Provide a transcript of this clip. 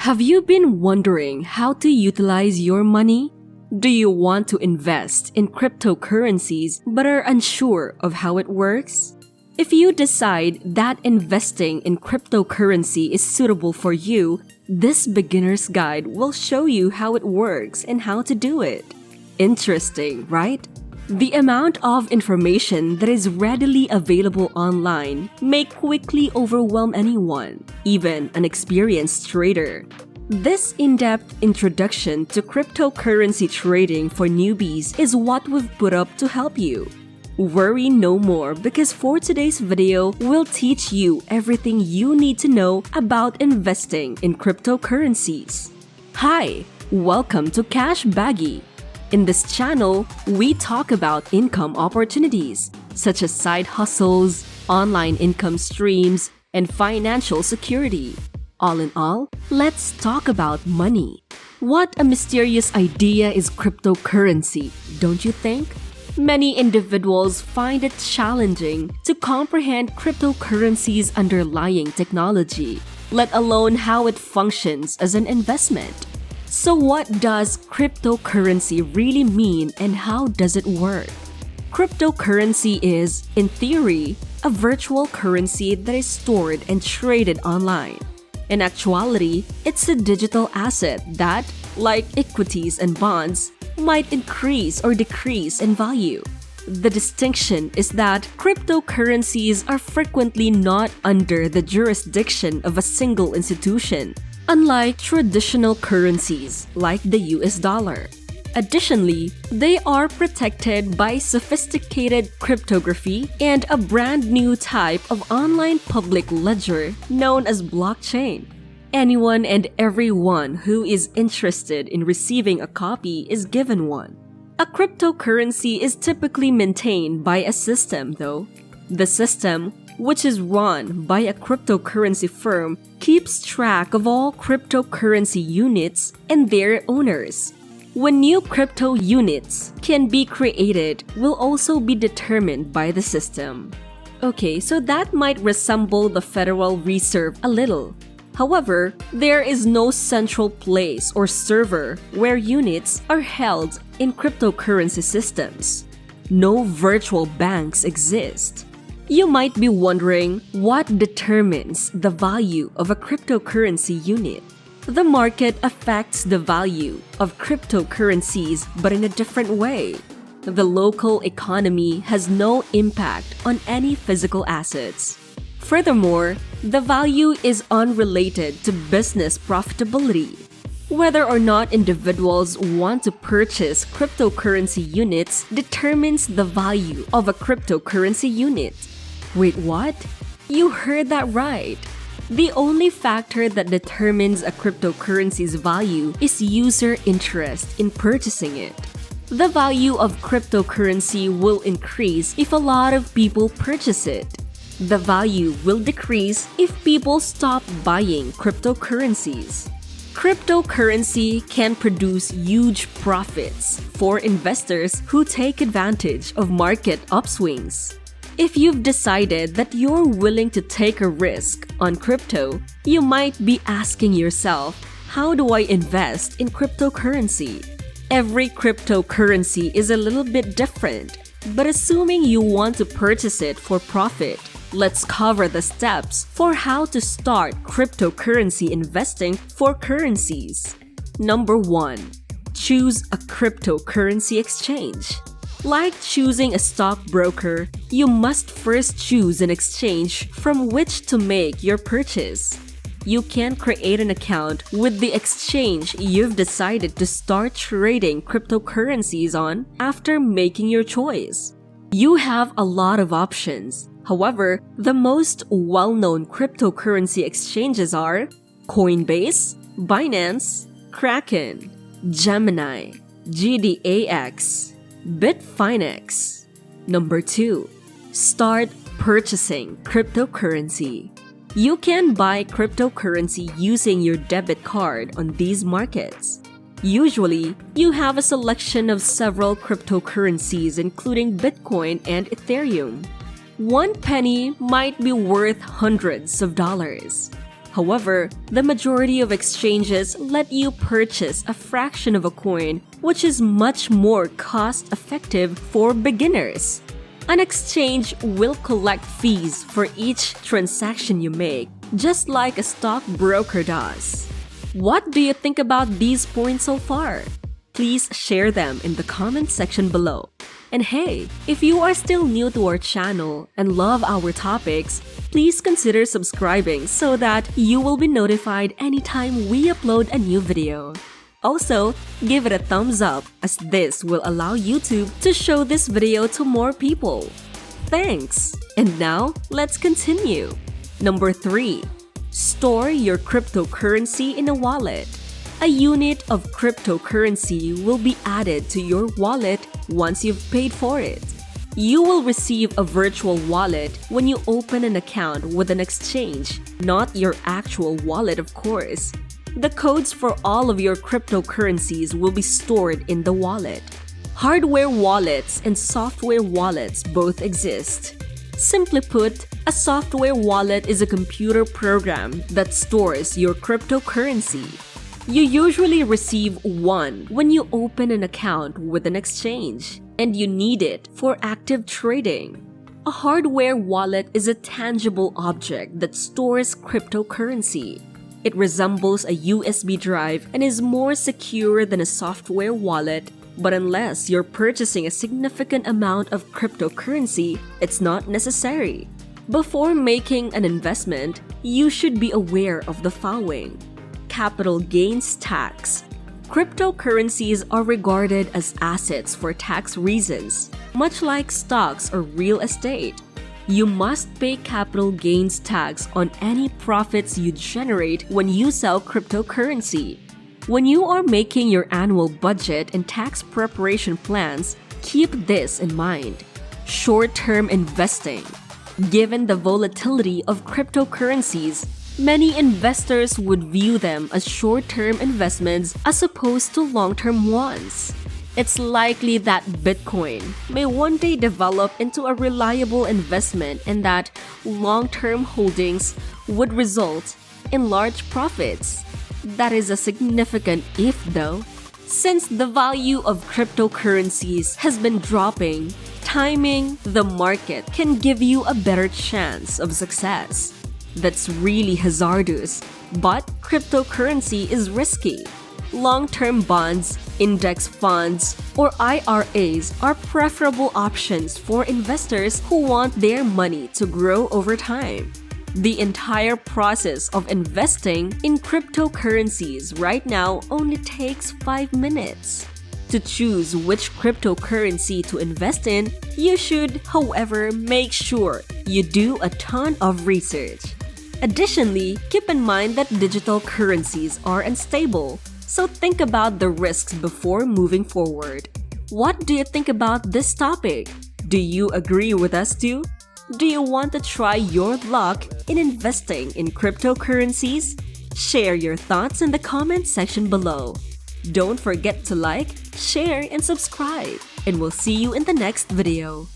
Have you been wondering how to utilize your money? Do you want to invest in cryptocurrencies but are unsure of how it works? If you decide that investing in cryptocurrency is suitable for you, this beginner's guide will show you how it works and how to do it. Interesting, right? The amount of information that is readily available online may quickly overwhelm anyone, even an experienced trader. This in-depth introduction to cryptocurrency trading for newbies is what we've put up to help you. Worry no more, because for today's video, we'll teach you everything you need to know about investing in cryptocurrencies. Hi, welcome to Cash Baggy. In this channel, we talk about income opportunities, such as side hustles, online income streams, and financial security. All in all, let's talk about money. What a mysterious idea is cryptocurrency, don't you think? Many individuals find it challenging to comprehend cryptocurrency's underlying technology, let alone how it functions as an investment. So what does cryptocurrency really mean and how does it work? Cryptocurrency is, in theory, a virtual currency that is stored and traded online. In actuality, it's a digital asset that, like equities and bonds, might increase or decrease in value. The distinction is that cryptocurrencies are frequently not under the jurisdiction of a single institution, unlike traditional currencies like the US dollar. Additionally, they are protected by sophisticated cryptography and a brand new type of online public ledger known as blockchain. Anyone and everyone who is interested in receiving a copy is given one. A cryptocurrency is typically maintained by a system, though. The system, which is run by a cryptocurrency firm, keeps track of all cryptocurrency units and their owners. When new crypto units can be created will also be determined by the system. Okay, so that might resemble the Federal Reserve a little. However, there is no central place or server where units are held in cryptocurrency systems. No virtual banks exist. You might be wondering what determines the value of a cryptocurrency unit. The market affects the value of cryptocurrencies, but in a different way. The local economy has no impact on any physical assets. Furthermore, the value is unrelated to business profitability. Whether or not individuals want to purchase cryptocurrency units determines the value of a cryptocurrency unit. Wait, what? You heard that right. The only factor that determines a cryptocurrency's value is user interest in purchasing it. The value of cryptocurrency will increase if a lot of people purchase it. The value will decrease if people stop buying cryptocurrencies. Cryptocurrency can produce huge profits for investors who take advantage of market upswings. If you've decided that you're willing to take a risk on crypto, you might be asking yourself, how do I invest in cryptocurrency? Every cryptocurrency is a little bit different, but assuming you want to purchase it for profit, let's cover the steps for how to start cryptocurrency investing for currencies. Number 1. Choose a cryptocurrency exchange. Like choosing a stockbroker, you must first choose an exchange from which to make your purchase. You can create an account with the exchange you've decided to start trading cryptocurrencies on after making your choice. You have a lot of options. However, the most well-known cryptocurrency exchanges are Coinbase, Binance, Kraken, Gemini, GDAX, Bitfinex. Number 2. Start purchasing cryptocurrency. You can buy cryptocurrency using your debit card on these markets. Usually, you have a selection of several cryptocurrencies including Bitcoin and Ethereum. One penny might be worth hundreds of dollars. However, the majority of exchanges let you purchase a fraction of a coin, which is much more cost-effective for beginners. An exchange will collect fees for each transaction you make, just like a stockbroker does. What do you think about these points so far? Please share them in the comment section below. And hey, if you are still new to our channel and love our topics, please consider subscribing so that you will be notified anytime we upload a new video. Also, give it a thumbs up as this will allow YouTube to show this video to more people. Thanks! And now, let's continue. Number 3. Store your cryptocurrency in a wallet. A unit of cryptocurrency will be added to your wallet once you've paid for it. You will receive a virtual wallet when you open an account with an exchange, not your actual wallet, of course. The codes for all of your cryptocurrencies will be stored in the wallet. Hardware wallets and software wallets both exist. Simply put, a software wallet is a computer program that stores your cryptocurrency. You usually receive one when you open an account with an exchange, and you need it for active trading. A hardware wallet is a tangible object that stores cryptocurrency. It resembles a USB drive and is more secure than a software wallet, but unless you're purchasing a significant amount of cryptocurrency, it's not necessary. Before making an investment, you should be aware of the following. Capital gains tax. Cryptocurrencies are regarded as assets for tax reasons, much like stocks or real estate. You must pay capital gains tax on any profits you generate when you sell cryptocurrency. When you are making your annual budget and tax preparation plans, keep this in mind. Short-term investing. Given the volatility of cryptocurrencies, many investors would view them as short-term investments as opposed to long-term ones. It's likely that Bitcoin may one day develop into a reliable investment and that long-term holdings would result in large profits. That is a significant if though. Since the value of cryptocurrencies has been dropping, timing the market can give you a better chance of success. That's really hazardous, but cryptocurrency is risky. Long-term bonds, index funds, or IRAs are preferable options for investors who want their money to grow over time. The entire process of investing in cryptocurrencies right now only takes 5 minutes. To choose which cryptocurrency to invest in, you should, however, make sure you do a ton of research. Additionally, keep in mind that digital currencies are unstable, so think about the risks before moving forward. What do you think about this topic? Do you agree with us too? Do you want to try your luck in investing in cryptocurrencies? Share your thoughts in the comment section below. Don't forget to like, share, and subscribe, and we'll see you in the next video.